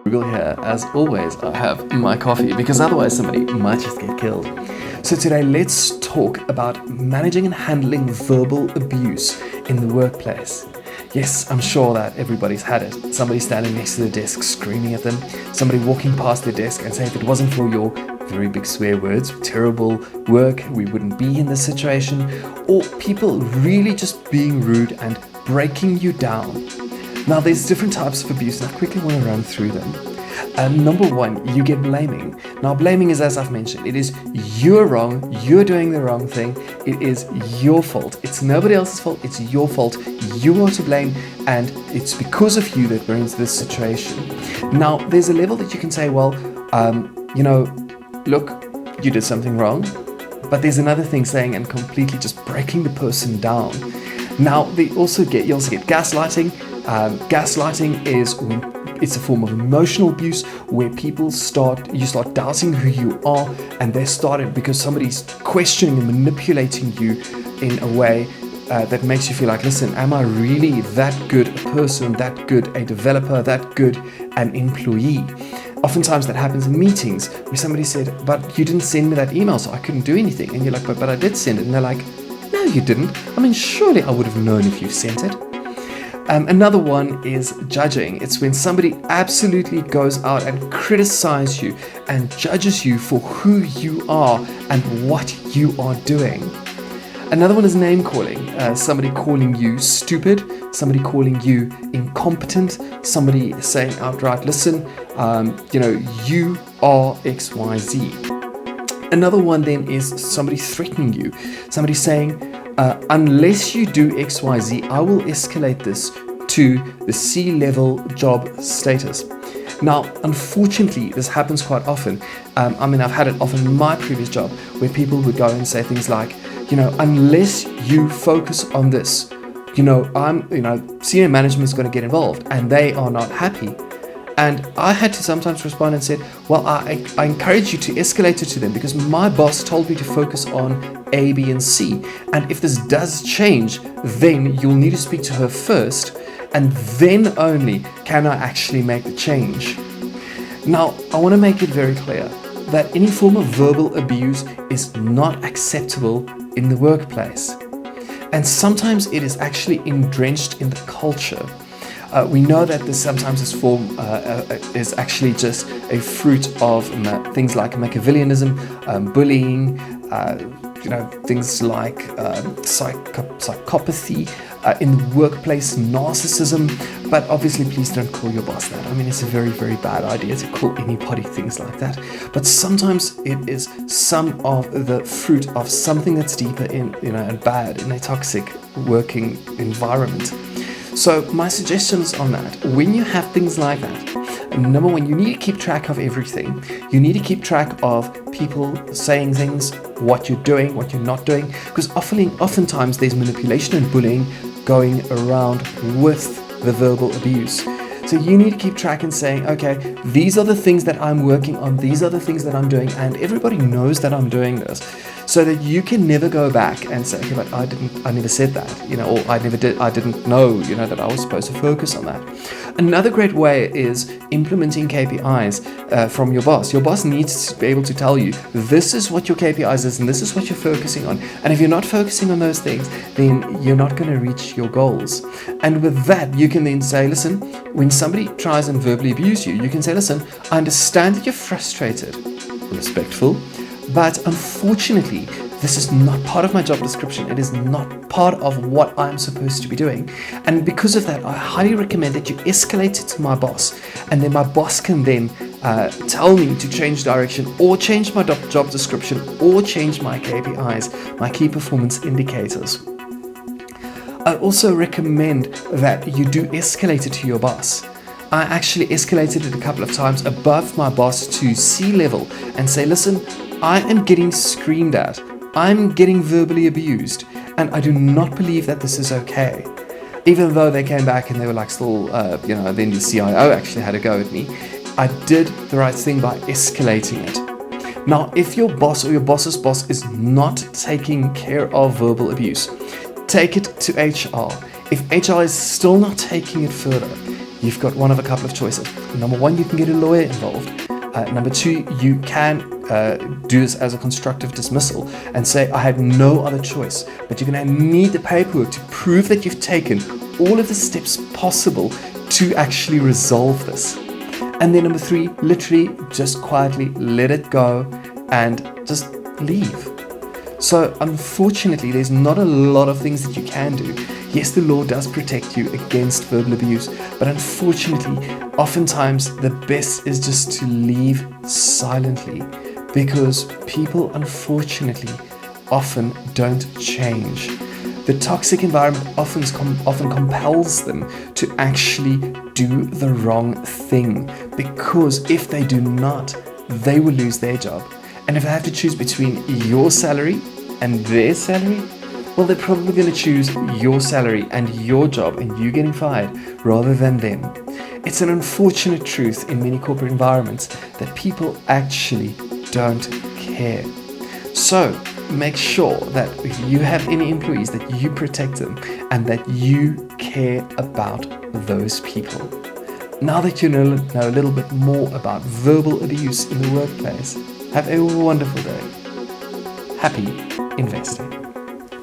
Frugal here. As always, I have my coffee because otherwise somebody might just get killed. So today, let's talk about managing and handling verbal abuse in the workplace. Yes, I'm sure that everybody's had it. Somebody standing next to the desk screaming at them, somebody walking past their desk and saying, if it wasn't for your very big swear words, terrible work, we wouldn't be in this situation, or people really just being rude and breaking you down. Now, there's different types of abuse, and I quickly want to run through them. Number one, you get blaming. Now, blaming is, as I've mentioned, it is you're wrong, you're doing the wrong thing, it is your fault. It's nobody else's fault, it's your fault, you are to blame, and it's because of you that we're in this situation. Now, there's a level that you can say, well, look, you did something wrong, but there's another thing saying and completely just breaking the person down. Now, you also get gaslighting. Gaslighting is when it's a form of emotional abuse where you start doubting who you are, and they started because somebody's questioning and manipulating you in a way that makes you feel like, listen, am I really that good a person, that good a developer, that good an employee? Oftentimes that happens in meetings where somebody said, but you didn't send me that email, so I couldn't do anything. And you're like, but I did send it. And they're like, no, you didn't. I mean, surely I would have known if you sent it. Another one is judging. It's when somebody absolutely goes out and criticizes you and judges you for who you are and what you are doing. Another one is name calling. Somebody calling you stupid, somebody calling you incompetent, somebody saying outright, listen, you are XYZ. Another one then is somebody threatening you, somebody saying, unless you do XYZ, I will escalate this to the C-level job status. Now, unfortunately, this happens quite often. I've had it often in my previous job where people would go and say things like, unless you focus on this, senior management is going to get involved and they are not happy. And I had to sometimes respond and said, well, I encourage you to escalate it to them because my boss told me to focus on A, B, and C. And if this does change, then you'll need to speak to her first, and then only can I actually make the change. Now, I want to make it very clear that any form of verbal abuse is not acceptable in the workplace. And sometimes it is actually drenched in the culture. We know that this form is actually just a fruit of things like Machiavellianism, bullying, things like psychopathy, in the workplace, narcissism. But obviously, please don't call your boss that. I mean, it's a very, very bad idea to call anybody things like that. But sometimes it is some of the fruit of something that's deeper and bad in a toxic working environment. So my suggestions on that, when you have things like that, number one, you need to keep track of everything. You need to keep track of people saying things, what you're doing, what you're not doing, because oftentimes there's manipulation and bullying going around with the verbal abuse. So you need to keep track and saying, okay, these are the things that I'm working on, these are the things that I'm doing, and everybody knows that I'm doing this, so that you can never go back and say, okay, but I never said that, or I didn't know, that I was supposed to focus on that. Another great way is implementing KPIs from your boss. Your boss needs to be able to tell you, this is what your KPIs is and this is what you're focusing on. And if you're not focusing on those things, then you're not going to reach your goals. And with that, you can then say, listen, when somebody tries and verbally abuse you, you can say, listen, I understand that you're frustrated, respectful, but unfortunately, this is not part of my job description. It is not part of what I'm supposed to be doing. And because of that, I highly recommend that you escalate it to my boss. And then my boss can then tell me to change direction or change my job description or change my KPIs, my key performance indicators. I also recommend that you do escalate it to your boss. I actually escalated it a couple of times above my boss to C-level and say, listen, I am getting screamed at. I'm getting verbally abused, and I do not believe that this is okay. Even though they came back and they were like still, then the CIO actually had a go at me. I did the right thing by escalating it. Now, if your boss or your boss's boss is not taking care of verbal abuse, take it to HR. If HR is still not taking it further, you've got one of a couple of choices. Number one, you can get a lawyer involved. Number two, you can do this as a constructive dismissal and say, I had no other choice. But you're going to need the paperwork to prove that you've taken all of the steps possible to actually resolve this. And then number three, literally just quietly let it go and just leave. So unfortunately, there's not a lot of things that you can do. Yes, the law does protect you against verbal abuse, but unfortunately, oftentimes the best is just to leave silently, because people unfortunately often don't change. The toxic environment often compels them to actually do the wrong thing, because if they do not, they will lose their job. And if they have to choose between your salary and their salary, well, they're probably going to choose your salary and your job and you getting fired rather than them. It's an unfortunate truth in many corporate environments that people actually don't care. So make sure that if you have any employees, that you protect them and that you care about those people. Now that you know a little bit more about verbal abuse in the workplace, have a wonderful day. Happy investing.